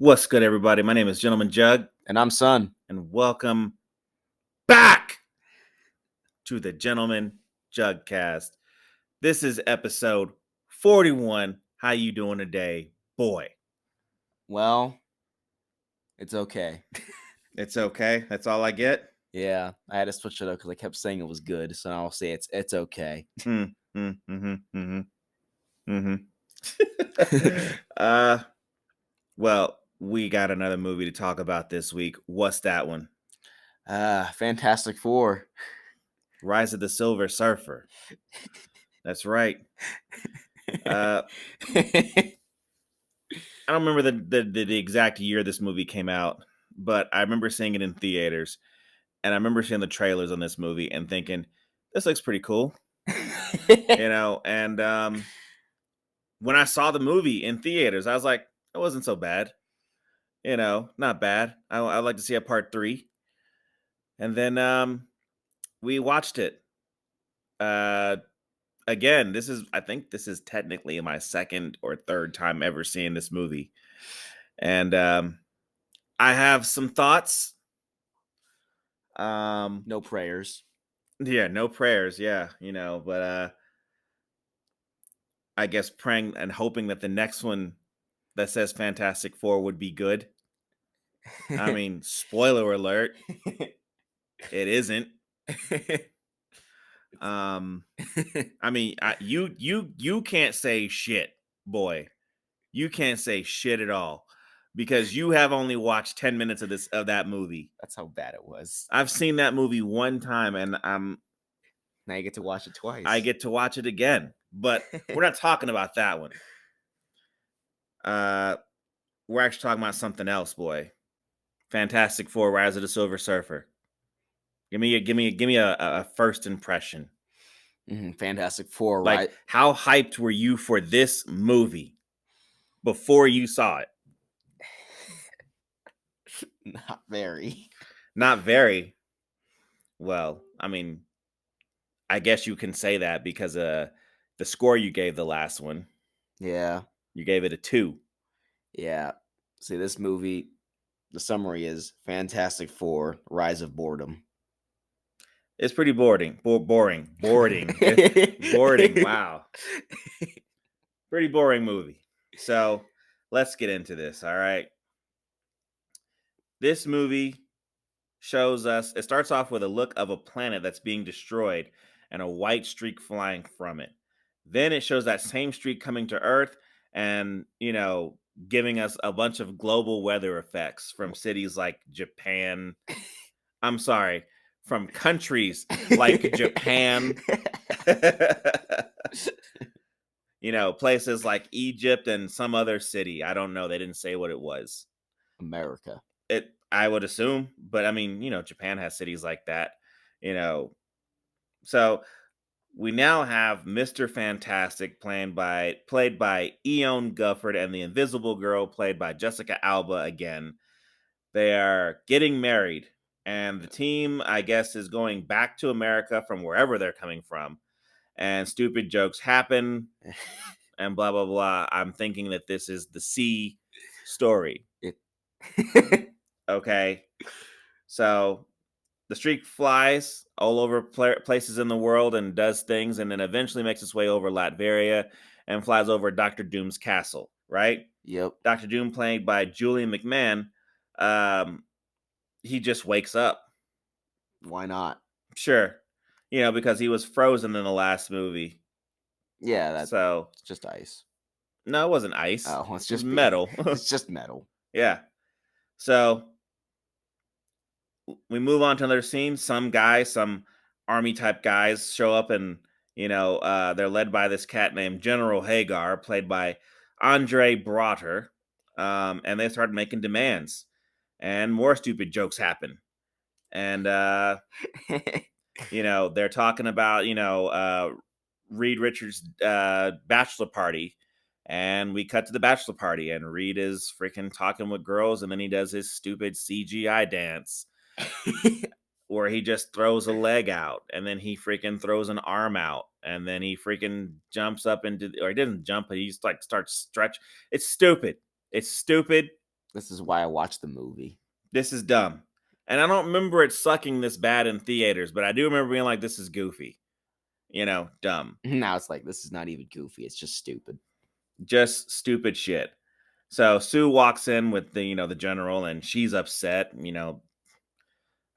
What's good, everybody? My name is Gentleman Jugg, And I'm Son. and welcome back to the Gentleman Juggcast. This is episode 41. How you doing today, boy? Well, it's okay. It's okay. That's all I get. Yeah, I had to switch it up because I kept saying it was good, so I'll say it's okay. Well, we got another movie to talk about this week. What's that one? Fantastic Four. Rise of the Silver Surfer. That's right. I don't remember the exact year this movie came out, but I remember seeing it in theaters, and I remember seeing the trailers on this movie and thinking, this looks pretty cool. And when I saw the movie in theaters, I was like, it wasn't so bad. Not bad. I'd like to see a part 3. And then we watched it. Again, I think this is technically my second or third time ever seeing this movie. And I have some thoughts. No prayers. Yeah, no prayers. Yeah, but I guess praying and hoping that the next one that says Fantastic Four would be good. I mean, spoiler alert, it isn't. I mean, you can't say shit, boy. You can't say shit at all because you have only watched 10 minutes of that movie. That's how bad it was. I've seen that movie one time, and now you get to watch it twice. I get to watch it again, but we're not talking about that one. We're actually talking about something else, boy. Fantastic Four: Rise of the Silver Surfer. Give me a first impression. Fantastic Four, like, right? How hyped were you for this movie before you saw it? Not very. Not very. Well, I mean, I guess you can say that because the score you gave the last one. Yeah. You gave it a 2. Yeah. See, this movie, the summary is Fantastic Four: Rise of Boredom. It's pretty boring. Boring. Boring. Wow. Pretty boring movie. So let's get into this. All right. This movie shows us, it starts off with a look of a planet that's being destroyed and a white streak flying from it. Then it shows that same streak coming to Earth and, giving us a bunch of global weather effects from cities like Japan. I'm sorry, from countries like Japan. Places like Egypt and some other city. I don't know. They didn't say what it was. America. I would assume, but I mean, Japan has cities like that, So we now have Mr. Fantastic played by Eon Gufford and the Invisible Girl played by Jessica Alba again. They are getting married, and the team, I guess, is going back to America from wherever they're coming from. And stupid jokes happen, and blah, blah, blah. I'm thinking that this is the C story. Okay. So the streak flies all over places in the world and does things, and then eventually makes its way over Latveria and flies over Dr. Doom's castle, right? Yep. Dr. Doom, played by Julian McMahon, he just wakes up. Why not? Sure. Because he was frozen in the last movie. Yeah, it's just ice. No, it wasn't ice. Oh, it's just metal. It's just metal. Yeah. So we move on to another scene. Some army type guys show up, and they're led by this cat named General Hagar, played by Andre Braugher, and they start making demands, and more stupid jokes happen, and they're talking about Reed Richards' bachelor party. And we cut to the bachelor party, and Reed is freaking talking with girls, and then he does his stupid CGI dance where he just throws a leg out, and then he freaking throws an arm out, and then he freaking jumps up or he doesn't jump, but he just like starts stretch. It's stupid. This is why I watched the movie. This is dumb. And I don't remember it sucking this bad in theaters, but I do remember being like, this is goofy. Dumb. Now it's like, this is not even goofy. It's just stupid. Just stupid shit. So Sue walks in with the general, and she's upset,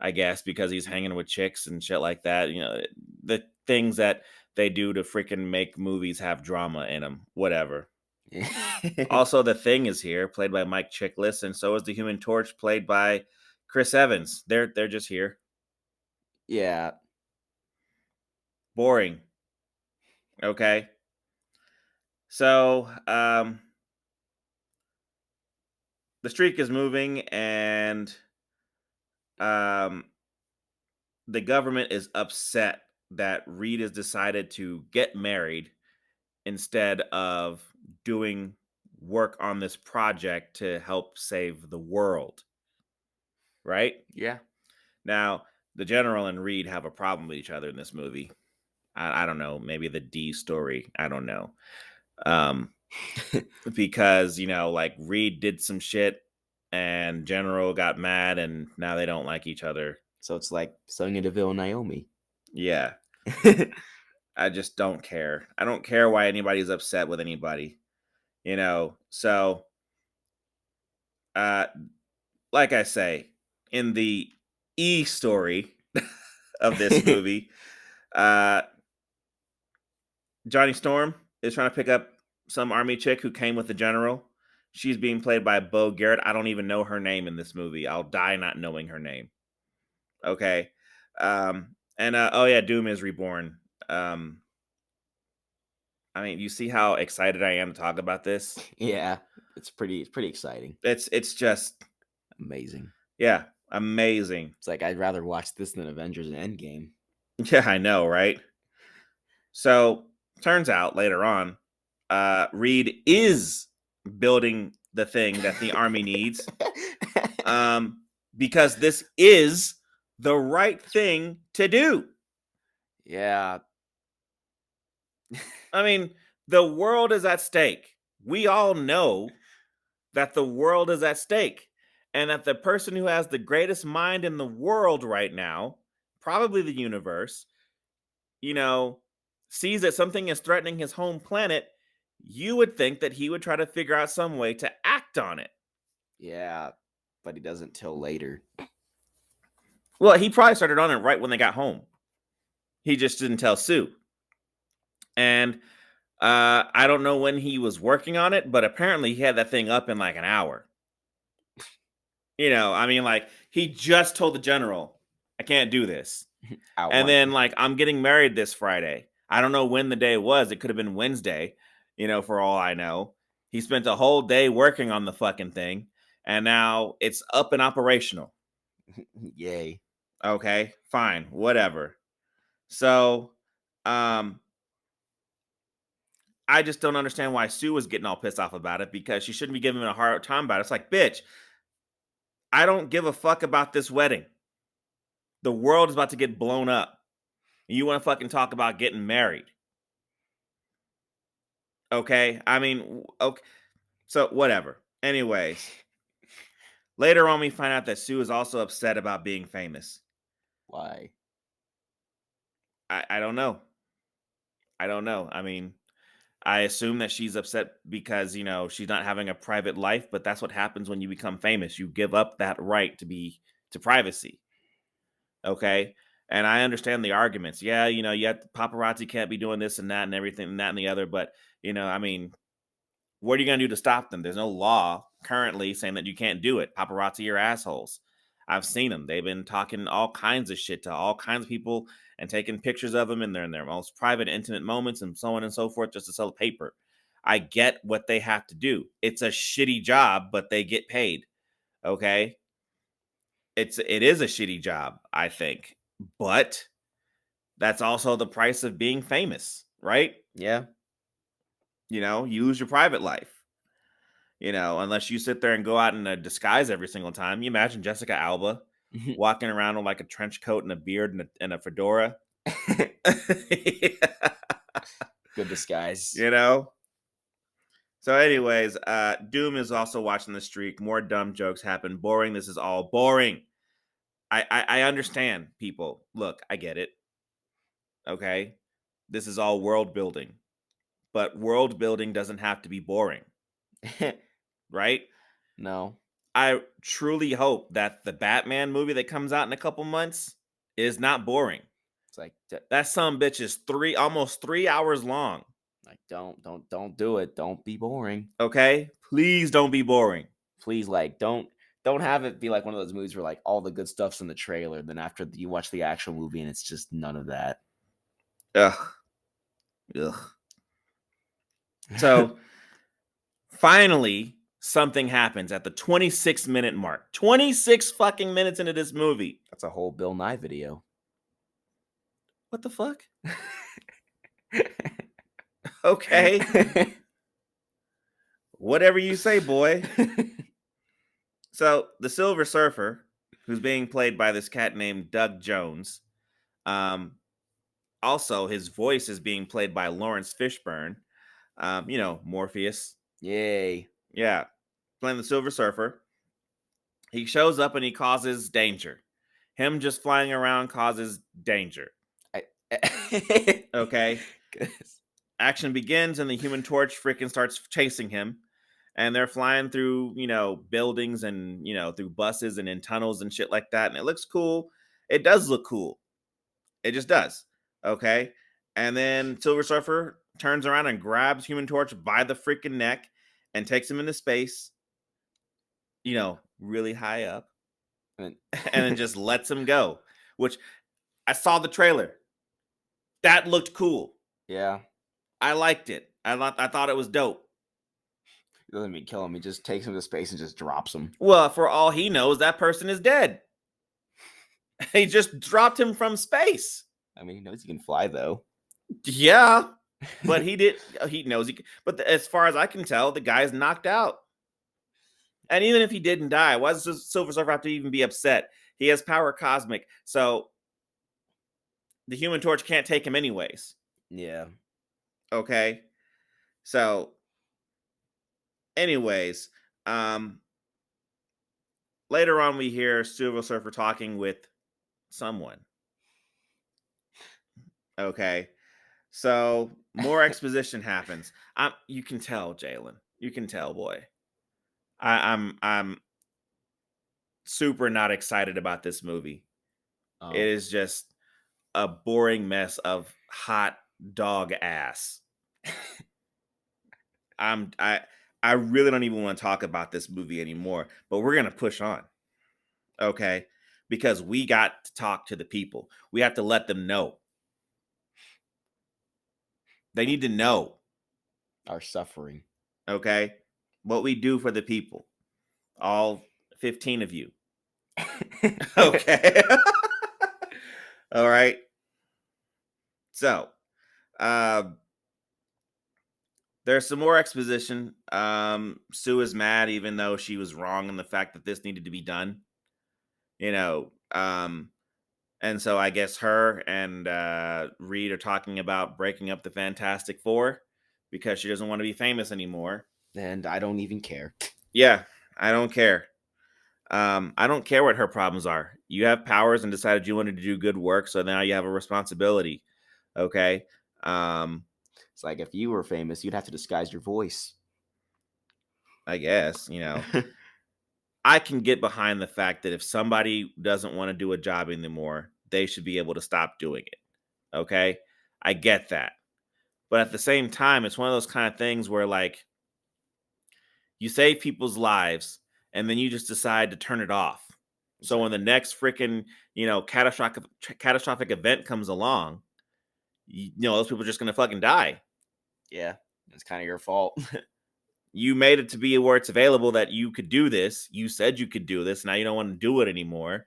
I guess, because he's hanging with chicks and shit like that. The things that they do to freaking make movies have drama in them. Whatever. Also, the Thing is here, played by Mike Chiklis, and so is the Human Torch, played by Chris Evans. They're just here. Yeah. Boring. Okay. So, the streak is moving, and the government is upset that Reed has decided to get married instead of doing work on this project to help save the world. Right? Yeah. Now, the general and Reed have a problem with each other in this movie. I don't know, maybe the D story. I don't know. Because, like Reed did some shit and General got mad and now they don't like each other. So it's like Sonya Deville and Naomi. Yeah. I just don't care. I don't care why anybody's upset with anybody. So like I say, in the E story of this movie, Johnny Storm is trying to pick up some army chick who came with the general. She's being played by Bo Garrett. I don't even know her name in this movie. I'll die not knowing her name. Okay. And oh yeah, Doom is reborn. I mean, you see how excited I am to talk about this? Yeah, it's pretty exciting. It's just amazing. Yeah, amazing. It's like I'd rather watch this than Avengers Endgame. Yeah, I know, right? So turns out later on, Reed is building the thing that the army needs, because this is the right thing to do. Yeah. I mean, the world is at stake. We all know that the world is at stake, and that the person who has the greatest mind in the world right now, probably the universe, sees that something is threatening his home planet. You would think that he would try to figure out some way to act on it. Yeah, but he doesn't till later. Well, he probably started on it right when they got home. He just didn't tell Sue. And I don't know when he was working on it, but apparently he had that thing up in like an hour. I mean, like, he just told the general, I can't do this. And then, like, I'm getting married this Friday. I don't know when the day was. It could have been Wednesday, for all I know. He spent a whole day working on the fucking thing, and now it's up and operational. Yay. Okay, fine, whatever. So, I just don't understand why Sue was getting all pissed off about it, because she shouldn't be giving him a hard time about it. It's like, bitch, I don't give a fuck about this wedding. The world is about to get blown up. You want to fucking talk about getting married. Okay? I mean, okay. So, whatever. Anyways, later on, we find out that Sue is also upset about being famous. Why? I don't know. I don't know. I mean, I assume that she's upset because, she's not having a private life, but that's what happens when you become famous. You give up that right to privacy. Okay? And I understand the arguments. Yeah, you have paparazzi can't be doing this and that and everything and that and the other, but I mean, what are you going to do to stop them? There's no law currently saying that you can't do it. Paparazzi are assholes. I've seen them. They've been talking all kinds of shit to all kinds of people and taking pictures of them in their most private, intimate moments and so on and so forth just to sell paper. I get what they have to do. It's a shitty job, but they get paid. Okay? It is a shitty job, I think. But that's also the price of being famous, right? Yeah. You lose your private life. Unless you sit there and go out in a disguise every single time. You imagine Jessica Alba walking around with like a trench coat and a beard and a fedora. Good disguise. So, anyways, Doom is also watching the streak. More dumb jokes happen. Boring. This is all boring. I understand, people. Look, I get it. Okay, this is all world building, but world building doesn't have to be boring, right? No. I truly hope that the Batman movie that comes out in a couple months is not boring. It's like That some bitch is almost 3 hours long. don't do it. Don't be boring. Okay, please don't be boring. Please, like, don't have it be like one of those movies where like all the good stuff's in the trailer, then after you watch the actual movie and it's just none of that. Ugh, ugh. So finally, something happens at the 26-minute mark. 26 fucking minutes into this movie. That's a whole Bill Nye video. What the fuck? Okay. Whatever you say, boy. So the Silver Surfer, who's being played by this cat named Doug Jones, also his voice is being played by Lawrence Fishburne. Morpheus. Yay. Yeah, playing the Silver Surfer. He shows up and he causes danger. Him just flying around causes danger. Okay. Action begins and the Human Torch freaking starts chasing him. And they're flying through, buildings and, through buses and in tunnels and shit like that. And it looks cool. It does look cool. It just does. Okay. And then Silver Surfer turns around and grabs Human Torch by the freaking neck and takes him into space, really high up. And then just lets him go, which I saw the trailer. That looked cool. Yeah. I liked it. I thought it was dope. He doesn't even kill him. He just takes him to space and just drops him. Well, for all he knows, that person is dead. He just dropped him from space. I mean, he knows he can fly, though. Yeah, but he knows he. But as far as I can tell, the guy's knocked out. And even if he didn't die, why does the Silver Surfer have to even be upset? He has power cosmic, so the Human Torch can't take him anyways. Yeah. Okay. So, anyways, later on we hear Silver Surfer talking with someone. Okay. So more exposition happens. You can tell, Jalen. You can tell, boy. I'm super not excited about this movie. Oh. It is just a boring mess of hot dog ass. I really don't even want to talk about this movie anymore, but we're gonna push on. Okay. Because we got to talk to the people. We have to let them know. They need to know our suffering. Okay. What we do for the people. All 15 of you. Okay. All right. So, there's some more exposition. Sue is mad, even though she was wrong in the fact that this needed to be done. And so I guess her and Reed are talking about breaking up the Fantastic Four because she doesn't want to be famous anymore. And I don't even care. Yeah, I don't care. I don't care what her problems are. You have powers and decided you wanted to do good work, so now you have a responsibility. Okay. It's like if you were famous, you'd have to disguise your voice. I guess, I can get behind the fact that if somebody doesn't want to do a job anymore, they should be able to stop doing it. Okay? I get that. But at the same time, it's one of those kind of things where, like, you save people's lives and then you just decide to turn it off. So when the next freaking, catastrophic event comes along, those people are just going to fucking die. Yeah, it's kind of your fault. You made it to be where it's available that you could do this. You said you could do this. Now you don't want to do it anymore.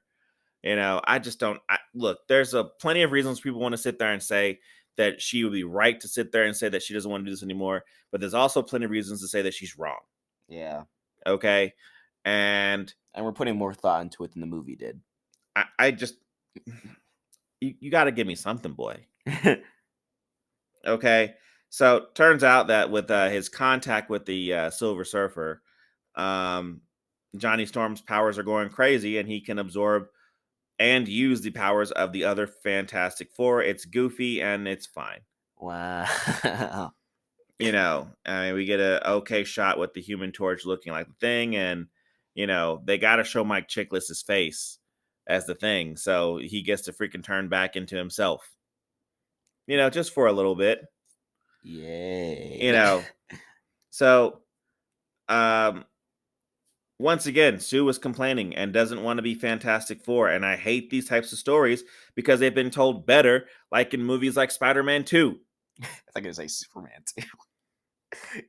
I just don't. Look, there's plenty of reasons people want to sit there and say that she would be right to sit there and say that she doesn't want to do this anymore. But there's also plenty of reasons to say that she's wrong. Yeah. Okay. And we're putting more thought into it than the movie did. I just, you got to give me something, boy. Okay. So turns out that with his contact with the Silver Surfer, um, Johnny Storm's powers are going crazy, and he can absorb and use the powers of the other Fantastic Four. It's goofy and it's fine. Wow. I mean, we get a okay shot with the Human Torch looking like the Thing, and they got to show Mike Chiklis's face as the Thing, so he gets to freaking turn back into himself. Just for a little bit. Yay. So once again, Sue was complaining and doesn't want to be Fantastic Four, and I hate these types of stories because they've been told better, like in movies like Spider-Man 2. I thought you were say Superman 2.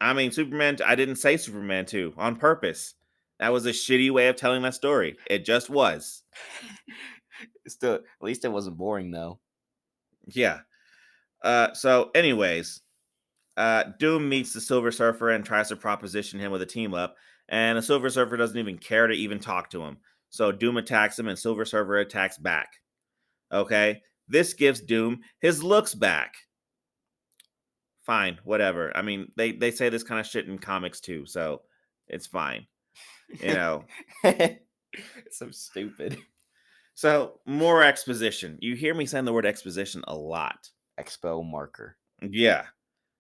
I mean, I didn't say Superman 2 on purpose. That was a shitty way of telling that story. It just was. Still, at least it wasn't boring, though. Yeah. So anyways, Doom meets the Silver Surfer and tries to proposition him with a team up, and the Silver Surfer doesn't even care to even talk to him. So Doom attacks him and Silver Surfer attacks back. Okay? This gives Doom his looks back. Fine, whatever. I mean, they say this kind of shit in comics too, so it's fine. It's so stupid. So, more exposition. You hear me saying the word exposition a lot. Expo marker. Yeah.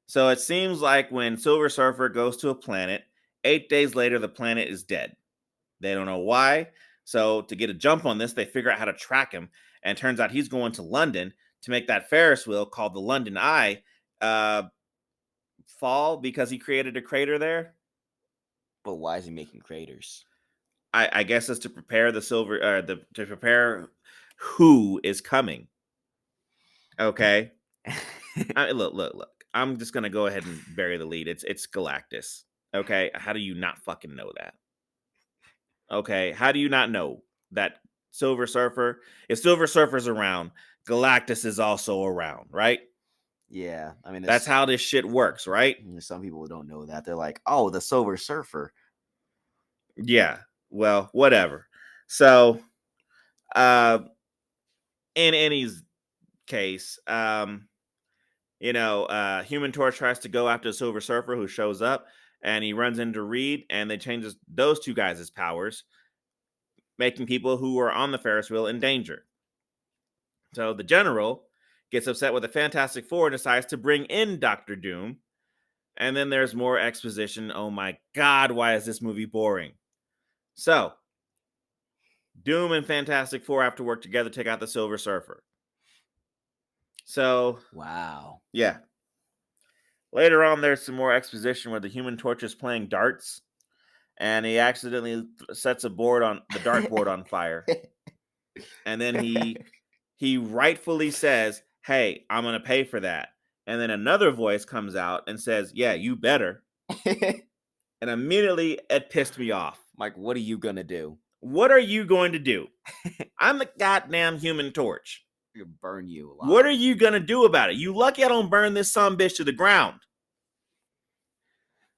So it seems like when Silver Surfer goes to a planet, 8 days later, the planet is dead. They don't know why. So to get a jump on this, they figure out how to track him. And it turns out he's going to London to make that Ferris wheel called the London Eye fall because he created a crater there. But why is he making craters? I guess it's to prepare to prepare who is coming. Okay. Look. I'm just gonna go ahead and bury the lead. It's Galactus. Okay. How do you not fucking know that? Okay. How do you not know that Silver Surfer? If Silver Surfer's around, Galactus is also around, right? Yeah, I mean That's how this shit works, right? There's some people who don't know that. They're like, "Oh, the Silver Surfer." Yeah. Well, whatever. So, in any case, Human Torch tries to go after the Silver Surfer, who shows up, and he runs into Reed, and they changes those two guys' powers, making people who are on the Ferris wheel in danger. So the General gets upset with the Fantastic Four and decides to bring in Doctor Doom. And then there's more exposition. Oh my God, why is this movie boring? So, Doom and Fantastic Four have to work together to take out the Silver Surfer. So, wow. Yeah. Later on, there's some more exposition where the Human Torch is playing darts, and he accidentally sets the dartboard on fire. And then he rightfully says, "Hey, I'm gonna pay for that." And then another voice comes out and says, "Yeah, you better." And immediately it pissed me off. Mike, what are you gonna do? What are you going to do? I'm the goddamn Human Torch. I'm gonna burn you alive. What are you gonna do about it? You lucky I don't burn this sumbitch to the ground.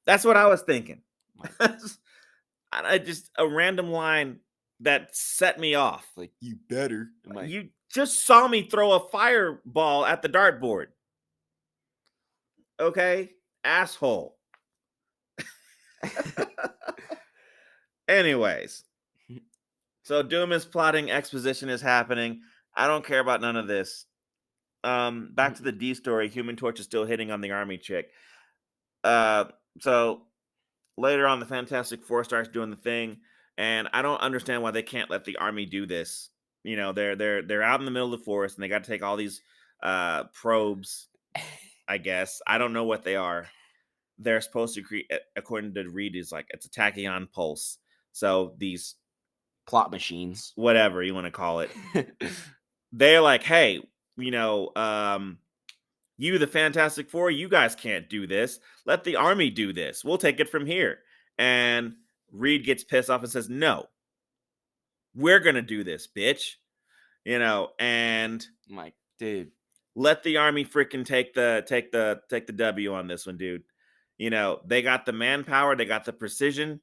That's what I was thinking. Just a random line that set me off. Like, you better. You just saw me throw a fireball at the dartboard. Okay? Asshole. Anyways. So Doom is plotting, exposition is happening. I don't care about none of this. Back to the D story. Human Torch is still hitting on the army chick. So later on, the Fantastic Four starts doing the thing, and I don't understand why they can't let the army do this. They're out in the middle of the forest, and they got to take all these probes. I guess I don't know what they are. They're supposed to create, according to Reed, is like it's a tachyon pulse. So these plot machines, whatever you want to call it, they're like, hey, you, the Fantastic Four, you guys can't do this. Let the army do this. We'll take it from here. And Reed gets pissed off and says, no, we're going to do this, bitch. And I'm like, dude, let the army freaking take the W on this one, dude. They got the manpower. They got the precision.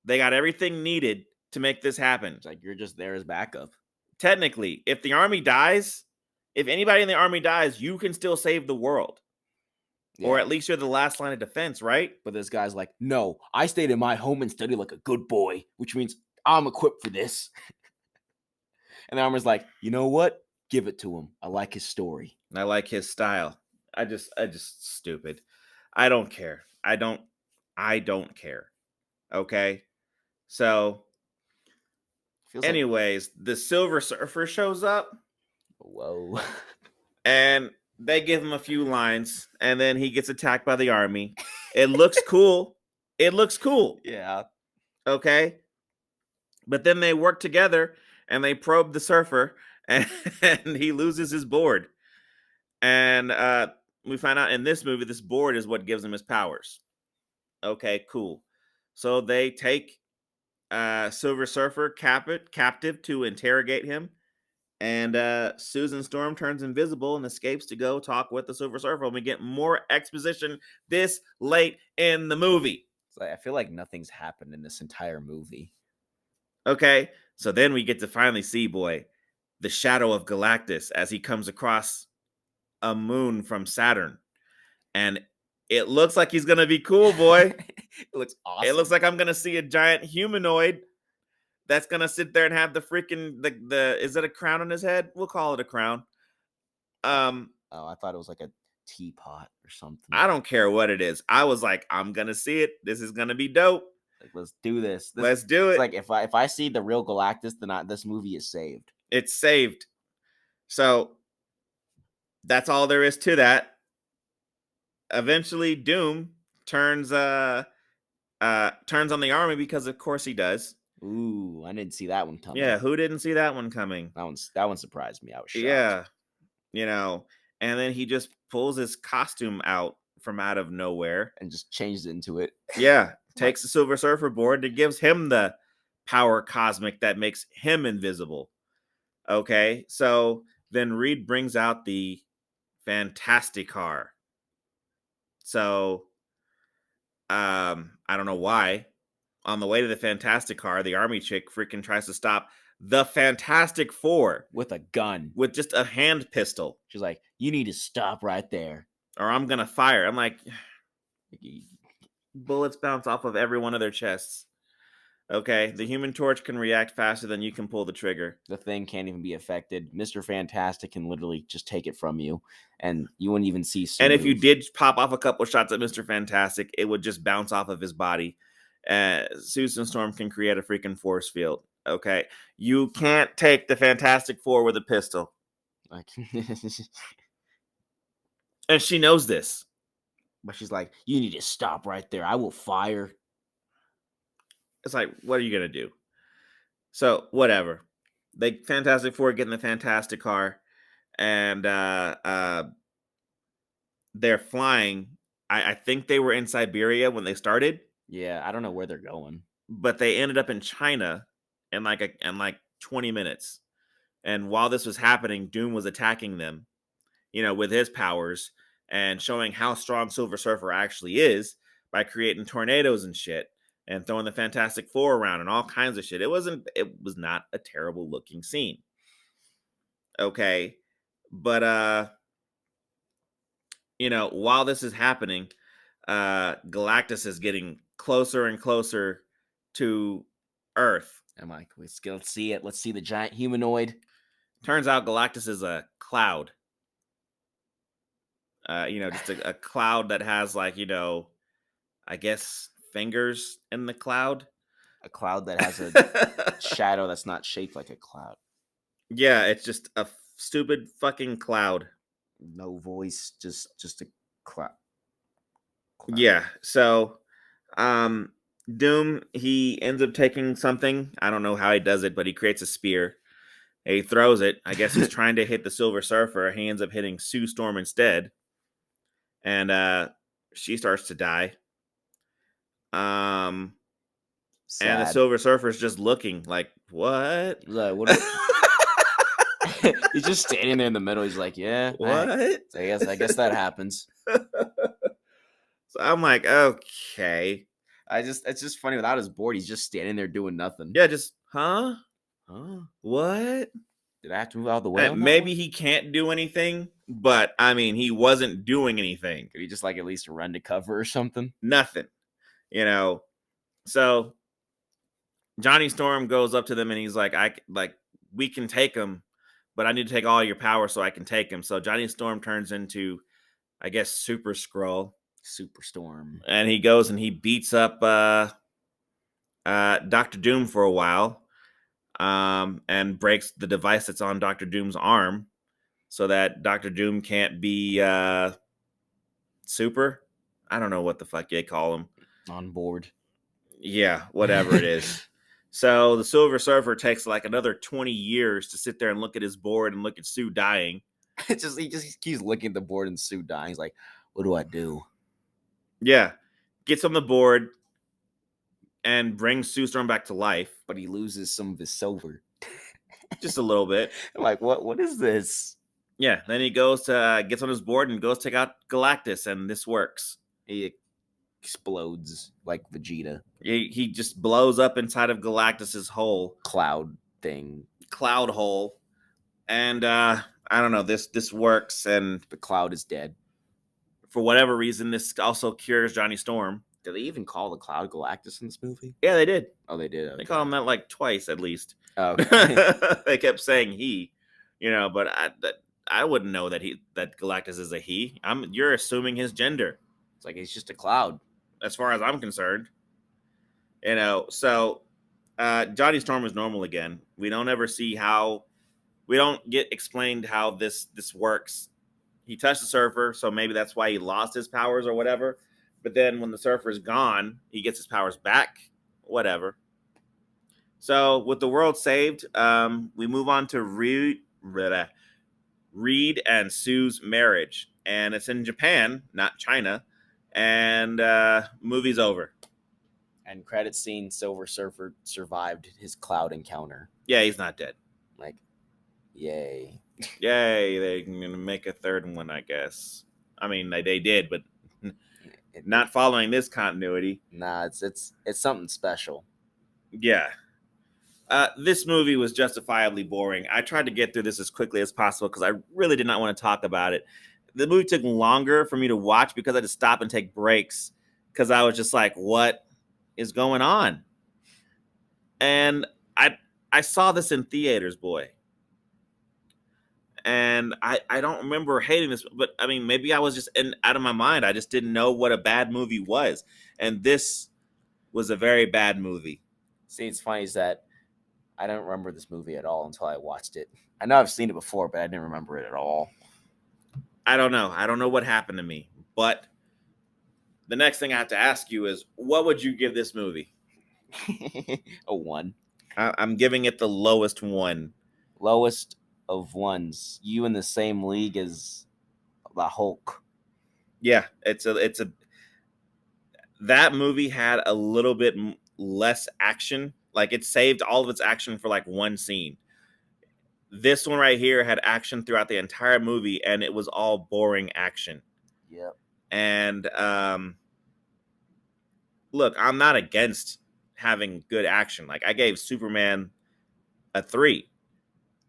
They got everything needed to make this happen. It's like, you're just there as backup. Technically, if the army dies, if anybody in the army dies, you can still save the world. Or Yeah. at least you're the last line of defense, right? But this guy's like, no, I stayed in my home and studied like a good boy, which means I'm equipped for this. And the armor's like, you know what? Give it to him. I like his story. I like his style. I just stupid. I don't care. I don't care. Okay? So, Feels like, anyways, the Silver Surfer shows up whoa. and they give him a few lines and then he gets attacked by the army. It looks cool. It looks cool. Yeah. Okay? But then they work together and they probe the surfer and, and he loses his board. And we find out in this movie, this board is what gives him his powers. Okay, cool. So they take Silver Surfer captive to interrogate him. And Susan Storm turns invisible and escapes to go talk with the Silver Surfer. And we get more exposition this late in the movie. It's like, I feel like nothing's happened in this entire movie. Okay, so then we get to finally see, boy, the Shadow of Galactus as he comes across a moon from Saturn. And it looks like he's gonna be cool, boy. It looks awesome. It looks like I'm gonna see a giant humanoid that's gonna sit there and have the freaking the is it a crown on his head? We'll call it a crown. Oh, I thought it was like a teapot or something. I don't care what it is. I was like, I'm gonna see it. This is gonna be dope. Like, let's do this. Let's do it. It's like if I see the real Galactus, then this movie is saved. It's saved. So that's all there is to that. Eventually, Doom turns on the army because of course he does. Ooh, I didn't see that one coming. Yeah, who didn't see that one coming? That one surprised me. I was shocked. Yeah, and then he just pulls his costume out from out of nowhere and just changed into it. Yeah, takes the Silver Surfer board and gives him the power cosmic that makes him invisible. Okay, so then Reed brings out the Fantastic Car. So, I don't know why. On the way to the Fantastic Car, the army chick freaking tries to stop the Fantastic Four with a gun, with just a hand pistol. She's like, "You need to stop right there, or I'm gonna fire." I'm like, bullets bounce off of every one of their chests. Okay, the Human Torch can react faster than you can pull the trigger. The Thing can't even be affected. Mr. Fantastic can literally just take it from you, and you wouldn't even see. And if you did pop off a couple shots at Mr. Fantastic, it would just bounce off of his body. Susan Storm can create a freaking force field. Okay, you can't take the Fantastic Four with a pistol. And she knows this. But she's like, "You need to stop right there. I will fire." It's like, what are you going to do? So, whatever. The Fantastic Four get in the Fantastic Car, and they're flying. I think they were in Siberia when they started. Yeah, I don't know where they're going. But they ended up in China in like 20 minutes. And while this was happening, Doom was attacking them, with his powers and showing how strong Silver Surfer actually is by creating tornadoes and shit. And throwing the Fantastic Four around and all kinds of shit. It was not a terrible looking scene. Okay. But while this is happening, Galactus is getting closer and closer to Earth. I'm like, let's see it. Let's see the giant humanoid. Turns out Galactus is a cloud. Just a cloud that has I guess fingers in the cloud. A cloud that has a shadow that's not shaped like a cloud. Yeah, it's just a stupid fucking cloud. No voice, just a cloud. Yeah, so Doom, he ends up taking something. I don't know how he does it, but he creates a spear. He throws it. I guess he's trying to hit the Silver Surfer. He ends up hitting Sue Storm instead. And she starts to die. Sad. And the Silver Surfer's just looking like, what? He's just standing there in the middle. He's like, yeah, what? I guess that happens. So I'm like, okay. It's just funny without his board. He's just standing there doing nothing. Yeah, just what? Did I have to move out of the way? On that Maybe one? he can't do anything, but I mean, he wasn't doing anything. Could he just like at least run to cover or something? Nothing, you know. So Johnny Storm goes up to them and he's like, we can take him, but I need to take all your power so I can take him. So Johnny Storm turns into, I guess, Super Skrull, Superstorm. and he goes and he beats up Doctor Doom for a while, and breaks the device that's on Doctor Doom's arm, so that Doctor Doom can't be super. I don't know what the fuck they call him. On board. Yeah, whatever it is. So the Silver Surfer takes like another 20 years to sit there and look at his board and look at Sue dying. He just keeps looking at the board and Sue dying. He's like, what do I do? Yeah. Gets on the board and brings Sue Storm back to life. But he loses some of his silver. Just a little bit. I'm like, what is this? Yeah. Then he goes to gets on his board and goes take out Galactus, and this works. He explodes like Vegeta. He just blows up inside of Galactus's hole. Cloud thing. Cloud hole. And I don't know, this works, and The Cloud is dead. for whatever reason, this also cures Johnny Storm. Did they even call the Cloud Galactus in this movie? Yeah, they did. Oh, they did. They Okay. call him that like twice at least. Oh, okay. They kept saying he, but I wouldn't know that Galactus is a he. You're assuming his gender, It's like he's just a cloud. as far as I'm concerned. So Johnny Storm is normal again. We don't ever see how. We don't get explained how this works. He touched the surfer, so maybe that's why he lost his powers or whatever. But then when the surfer is gone, he gets his powers back. Whatever. So with the world saved, we move on to Reed and Sue's marriage, and it's in Japan, not China. And movie's over. And credit scene, Silver Surfer survived his cloud encounter. Yeah, he's not dead. Like, yay. Yay, they're going to make a third one, I guess. I mean, they did, but not following this continuity. Nah, it's something special. Yeah. This movie was justifiably boring. I tried to get through this as quickly as possible because I really did not want to talk about it. The movie took longer for me to watch because I had to stop and take breaks because I was just like, what is going on? And I saw this in theaters, boy. And I don't remember hating this, but I mean, maybe I was just out of my mind. I just didn't know what a bad movie was. And this was a very bad movie. See, it's funny is that I don't remember this movie at all until I watched it. I know I've seen it before, but I didn't remember it at all. I don't know. I don't know what happened to me. But the next thing I have to ask you is, what would you give this movie? A 1. I'm giving it the lowest one. Lowest of ones. You in the same league as the Hulk. Yeah, that movie had a little bit less action. Like, it saved all of its action for like one scene. This one right here had action throughout the entire movie, and it was all boring action. Yep. And look, I'm not against having good action. Like, I gave Superman a 3.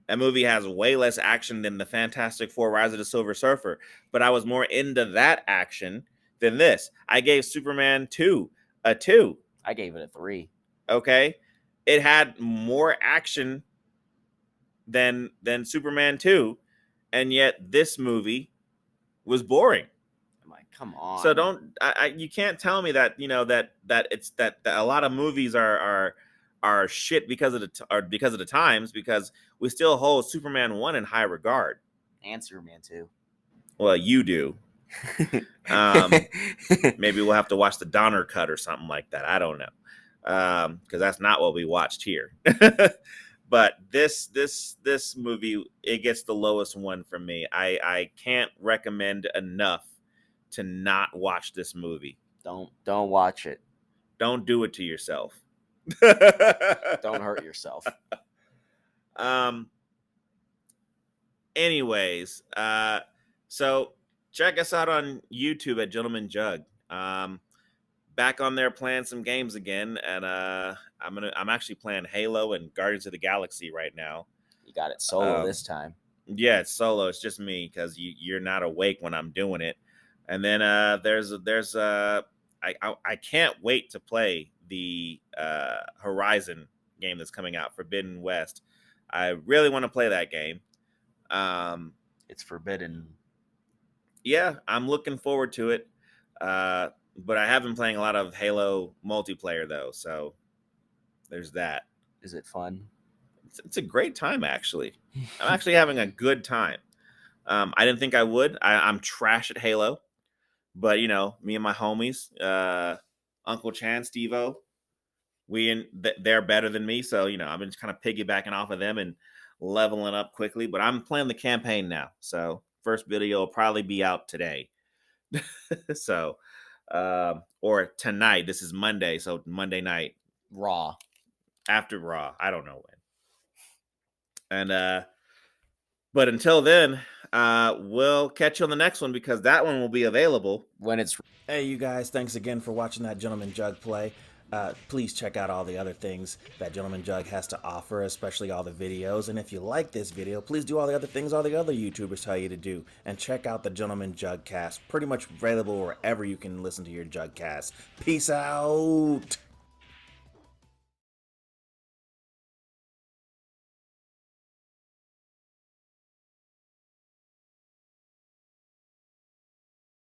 That movie has way less action than the Fantastic Four: Rise of the Silver Surfer, but I was more into that action than this. I gave Superman 2 a 2. I gave it a 3. Okay, it had more action than Superman 2, and yet this movie was boring. I'm like, come on. So you can't tell me that that it's that a lot of movies are shit because of the times, because we still hold Superman 1 in high regard. And Superman 2. Well, you do. Maybe we'll have to watch the Donner cut or something like that. I don't know, because that's not what we watched here. But this movie, it gets the lowest one from me. I can't recommend enough to not watch this movie. Don't watch it. Don't do it to yourself. Don't hurt yourself. Anyways, so check us out on YouTube at Gentleman Jug. Back on there playing some games again, and I'm actually playing Halo and Guardians of the Galaxy right now. You got it solo this time. Yeah, it's solo. It's just me because you're not awake when I'm doing it. And then I can't wait to play the Horizon game that's coming out, Forbidden West. I really want to play that game. It's forbidden. Yeah, I'm looking forward to it. But I have been playing a lot of Halo multiplayer though, so there's that. Is it fun? It's a great time actually. I'm actually having a good time. I didn't think I would. I'm trash at Halo, but you know, me and my homies, Uncle Chan, Steve-O, they're better than me, so you know, I've been just kind of piggybacking off of them and leveling up quickly. But I'm playing the campaign now, so first video will probably be out today. So, or tonight. This is Monday, so Monday night, Raw. after Raw. I don't know when. And but until then, we'll catch you on the next one because that one will be available When it's Hey, you guys, thanks again for watching that Gentleman Jug play. Please check out all the other things that Gentleman Jug has to offer, especially all the videos. And if you like this video, please do all the other things all the other YouTubers tell you to do. And check out the Gentleman Juggcast, pretty much available wherever you can listen to your Juggcast. Peace out!